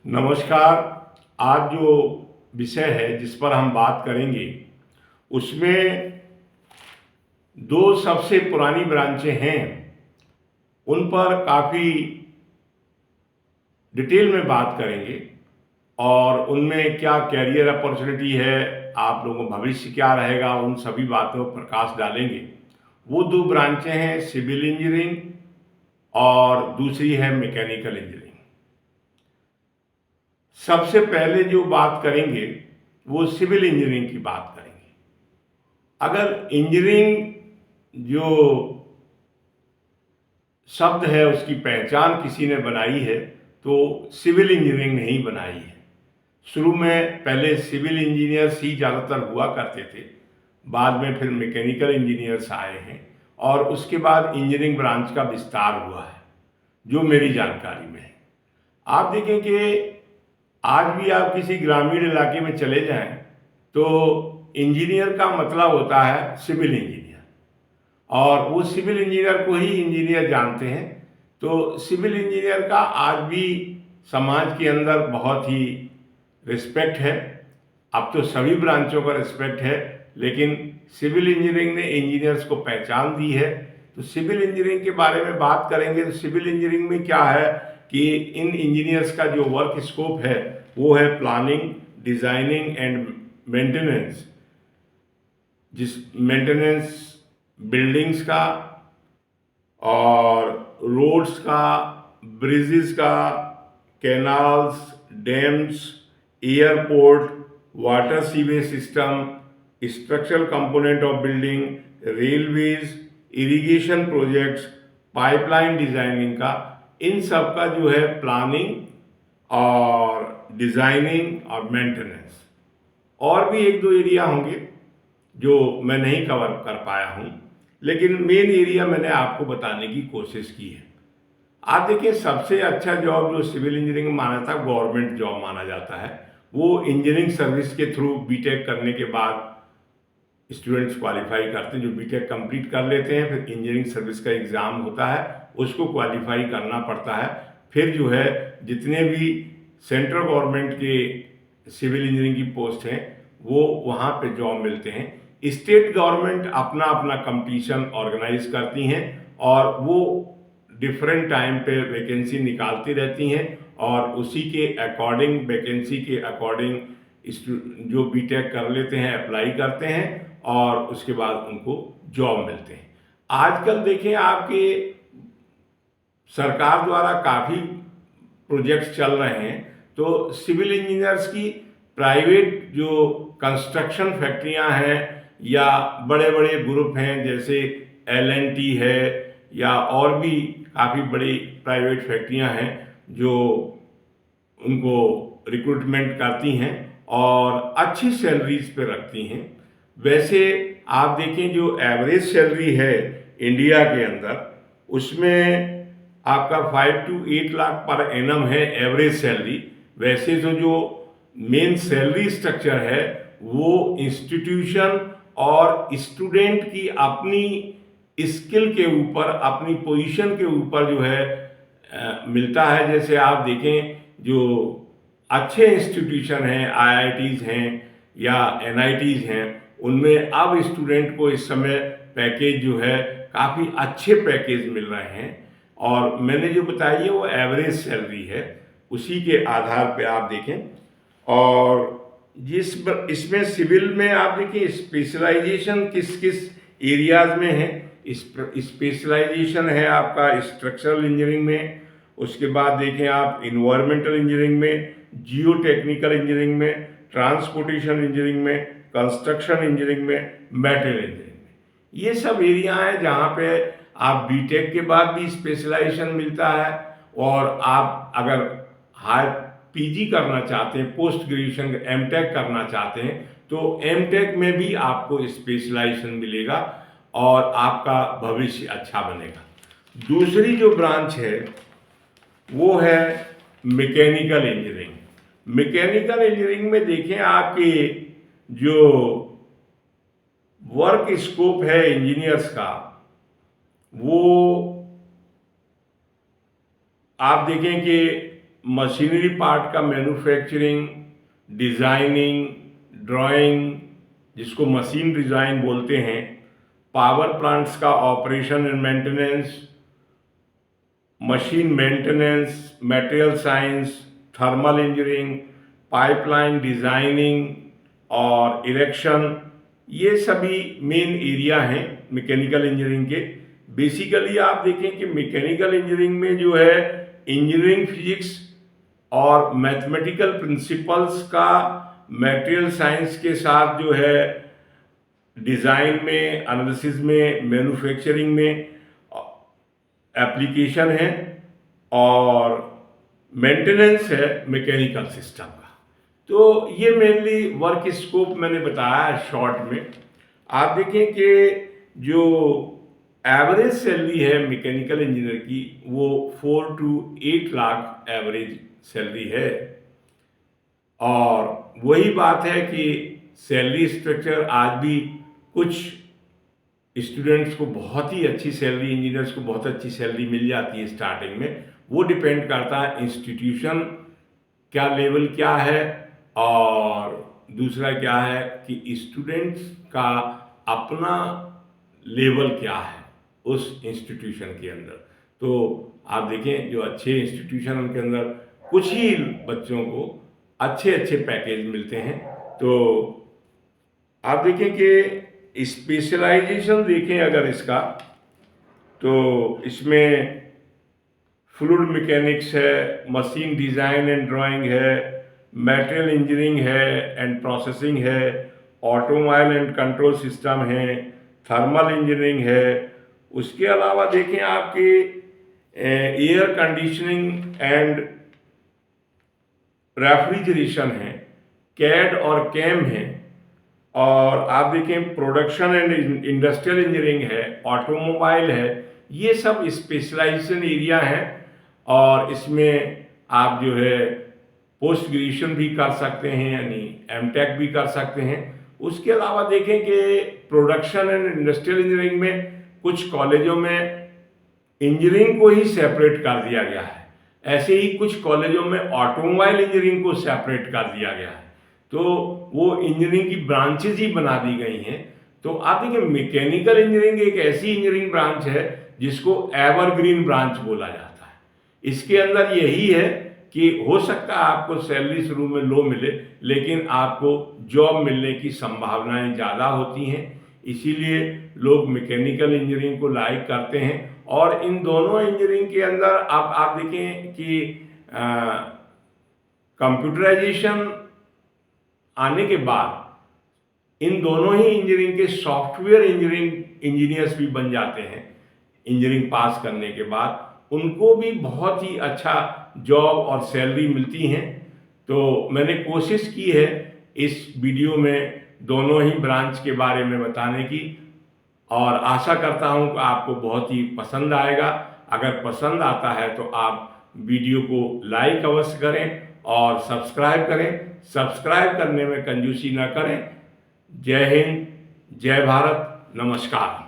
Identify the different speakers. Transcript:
Speaker 1: नमस्कार। आज जो विषय है जिस पर हम बात करेंगे उसमें दो सबसे पुरानी ब्रांचें हैं, उन पर काफ़ी डिटेल में बात करेंगे और उनमें क्या कैरियर अपॉर्चुनिटी है, आप लोगों का भविष्य क्या रहेगा, उन सभी बातों पर प्रकाश डालेंगे। वो दो ब्रांचें हैं, सिविल इंजीनियरिंग और दूसरी है मैकेनिकल इंजीनियरिंग। सबसे पहले जो बात करेंगे वो सिविल इंजीनियरिंग की बात करेंगे। अगर इंजीनियरिंग जो शब्द है उसकी पहचान किसी ने बनाई है तो सिविल इंजीनियरिंग ने ही बनाई है। शुरू में पहले सिविल इंजीनियर्स ही ज़्यादातर हुआ करते थे, बाद में फिर मैकेनिकल इंजीनियर्स आए हैं और उसके बाद इंजीनियरिंग ब्रांच का विस्तार हुआ है जो मेरी जानकारी में है। आप देखें कि आज भी आप किसी ग्रामीण इलाके में चले जाएं तो इंजीनियर का मतलब होता है सिविल इंजीनियर, और वो सिविल इंजीनियर को ही इंजीनियर जानते हैं। तो सिविल इंजीनियर का आज भी समाज के अंदर बहुत ही रिस्पेक्ट है। अब तो सभी ब्रांचों का रिस्पेक्ट है, लेकिन सिविल इंजीनियरिंग ने इंजीनियर्स को पहचान दी है। तो सिविल इंजीनियरिंग के बारे में बात करेंगे तो सिविल इंजीनियरिंग में क्या है कि इन इंजीनियर्स का जो वर्क स्कोप है वो है प्लानिंग, डिजाइनिंग एंड मेंटेनेंस। जिस मेंटेनेंस बिल्डिंग्स का और रोड्स का, ब्रिजेस का, canals, dams, airport, water sewage system, structural component of building, railways, irrigation projects, pipeline designing का, इन सब का जो है प्लानिंग और डिजाइनिंग और मेंटेनेंस। और भी एक दो एरिया होंगे जो मैं नहीं कवर कर पाया हूँ, लेकिन मेन एरिया मैंने आपको बताने की कोशिश की है। आप देखिए, सबसे अच्छा जॉब जो सिविल इंजीनियरिंग माना था, गवर्नमेंट जॉब माना जाता है, वो इंजीनियरिंग सर्विस के थ्रू बीटेक करने के बाद स्टूडेंट्स क्वालिफाई करते हैं। जो बीटेक कंप्लीट कर लेते हैं, फिर इंजीनियरिंग सर्विस का एग्ज़ाम होता है, उसको क्वालिफाई करना पड़ता है। फिर जो है जितने भी सेंट्रल गवर्नमेंट के सिविल इंजीनियरिंग की पोस्ट हैं वो वहाँ पे जॉब मिलते हैं। स्टेट गवर्नमेंट अपना अपना कंपटीशन ऑर्गेनाइज करती हैं और वो डिफरेंट टाइम पे वैकेंसी निकालती रहती हैं और उसी के अकॉर्डिंग, वैकेंसी के अकॉर्डिंग जो बीटेक कर लेते हैं अप्लाई करते हैं और उसके बाद उनको जॉब मिलते हैं। आजकल देखें, आपके सरकार द्वारा काफ़ी प्रोजेक्ट्स चल रहे हैं, तो सिविल इंजीनियर्स की प्राइवेट जो कंस्ट्रक्शन फैक्ट्रियां हैं या बड़े बड़े ग्रुप हैं जैसे L&T है या और भी काफ़ी बड़ी प्राइवेट फैक्ट्रियां हैं जो उनको रिक्रूटमेंट करती हैं और अच्छी सैलरीज पे रखती हैं। वैसे आप देखें, जो एवरेज सैलरी है इंडिया के अंदर, उसमें आपका 5 to 8 लाख पर एनम है एवरेज सैलरी। वैसे तो जो मेन सैलरी स्ट्रक्चर है वो इंस्टीट्यूशन और स्टूडेंट की अपनी स्किल के ऊपर, अपनी पोजीशन के ऊपर जो है मिलता है। जैसे आप देखें, जो अच्छे इंस्टीट्यूशन हैं, IITs हैं या NITs हैं, उनमें अब स्टूडेंट को इस समय पैकेज जो है काफ़ी अच्छे पैकेज मिल रहे हैं और मैंने जो बताई है वो एवरेज सैलरी है, उसी के आधार पे आप देखें। और इसमें सिविल में आप देखिए स्पेशलाइजेशन किस किस एरियाज में है। स्पेशलाइजेशन है आपका स्ट्रक्चरल इंजीनियरिंग में, उसके बाद देखें आप इन्वायरमेंटल इंजीनियरिंग में, जियो टेक्निकल इंजीनियरिंग में, ट्रांसपोर्टेशन इंजीनियरिंग में, कंस्ट्रक्शन इंजीनियरिंग में, मेटेरियल इंजीनियरिंग में। ये सब एरिया हैं जहाँ पे आप बीटेक के बाद भी स्पेशलाइजेशन मिलता है और आप अगर हायर PG करना चाहते हैं, पोस्ट ग्रेजुएशन MTech करना चाहते हैं, तो MTech में भी आपको स्पेशलाइजेशन मिलेगा और आपका भविष्य अच्छा बनेगा। दूसरी जो ब्रांच है वो है मैकेनिकल इंजीनियरिंग। मैकेनिकल इंजीनियरिंग में देखें, आपके जो वर्क स्कोप है इंजीनियर्स का, वो आप देखें कि मशीनरी पार्ट का मैन्युफैक्चरिंग, डिज़ाइनिंग, ड्राइंग, जिसको मशीन डिज़ाइन बोलते हैं, पावर प्लांट्स का operation and maintenance, machine maintenance, material science, thermal engineering, pipeline designing और इरेक्शन, ये सभी मेन एरिया हैं मैकेनिकल इंजीनियरिंग के। बेसिकली आप देखें कि मैकेनिकल इंजीनियरिंग में जो है इंजीनियरिंग फिजिक्स और मैथमेटिकल प्रिंसिपल्स का मटेरियल साइंस के साथ जो है डिज़ाइन में, एनालिसिस में, मैन्युफैक्चरिंग में एप्लीकेशन है और मेंटेनेंस है मैकेनिकल सिस्टम का। तो ये मेनली वर्क स्कोप मैंने बताया शॉर्ट में। आप देखें कि जो एवरेज सैलरी है मैकेनिकल इंजीनियर की वो 4 to 8 लाख एवरेज सैलरी है। और वही बात है कि सैलरी स्ट्रक्चर आज भी कुछ स्टूडेंट्स को बहुत ही अच्छी सैलरी, इंजीनियर्स को बहुत अच्छी सैलरी मिल जाती है स्टार्टिंग में। वो डिपेंड करता है इंस्टीट्यूशन क्या लेवल क्या है और दूसरा क्या है कि स्टूडेंट्स का अपना लेवल क्या है उस इंस्टीट्यूशन के अंदर। तो आप देखें जो अच्छे इंस्टीट्यूशन उनके अंदर कुछ ही बच्चों को अच्छे अच्छे पैकेज मिलते हैं। तो आप देखें कि स्पेशलाइजेशन देखें अगर इसका, तो इसमें फ्लूइड मैकेनिक्स है, मशीन डिज़ाइन एंड ड्राइंग है, मटेरियल इंजीनियरिंग है एंड प्रोसेसिंग है, ऑटोमोबाइल एंड कंट्रोल सिस्टम है, थर्मल इंजीनियरिंग है। उसके अलावा देखें आपके एयर कंडीशनिंग एंड रेफ्रिजरेशन है, कैड और कैम है, और आप देखें प्रोडक्शन एंड इंडस्ट्रियल इंजीनियरिंग है, ऑटोमोबाइल है। ये सब स्पेशलाइजेशन एरिया हैं और इसमें आप जो है पोस्ट ग्रेजुएशन भी कर सकते हैं, यानी एमटेक भी कर सकते हैं। उसके अलावा देखें कि प्रोडक्शन एंड इंडस्ट्रियल इंजीनियरिंग में कुछ कॉलेजों में इंजीनियरिंग को ही सेपरेट कर दिया गया है, ऐसे ही कुछ कॉलेजों में ऑटोमोबाइल इंजीनियरिंग को सेपरेट कर दिया गया है। तो वो इंजीनियरिंग की ब्रांचेज ही बना दी गई हैं। तो आप देखिए मैकेनिकल इंजीनियरिंग एक ऐसी इंजीनियरिंग ब्रांच है जिसको एवरग्रीन ब्रांच बोला जाता है। इसके अंदर यही है कि हो सकता है आपको सैलरी शुरू में लो मिले, लेकिन आपको जॉब मिलने की संभावनाएं ज़्यादा होती हैं। इसीलिए लोग मैकेनिकल इंजीनियरिंग को लाइक करते हैं। और इन दोनों इंजीनियरिंग के अंदर आप देखें कि कंप्यूटराइजेशन आने के बाद इन दोनों ही इंजीनियरिंग के सॉफ्टवेयर इंजीनियर्स भी बन जाते हैं। इंजीनियरिंग पास करने के बाद उनको भी बहुत ही अच्छा जॉब और सैलरी मिलती हैं। तो मैंने कोशिश की है इस वीडियो में दोनों ही ब्रांच के बारे में बताने की, और आशा करता हूं कि आपको बहुत ही पसंद आएगा। अगर पसंद आता है तो आप वीडियो को लाइक अवश्य करें और सब्सक्राइब करें। सब्सक्राइब करने में कंजूसी न करें। जय हिंद, जय भारत, नमस्कार।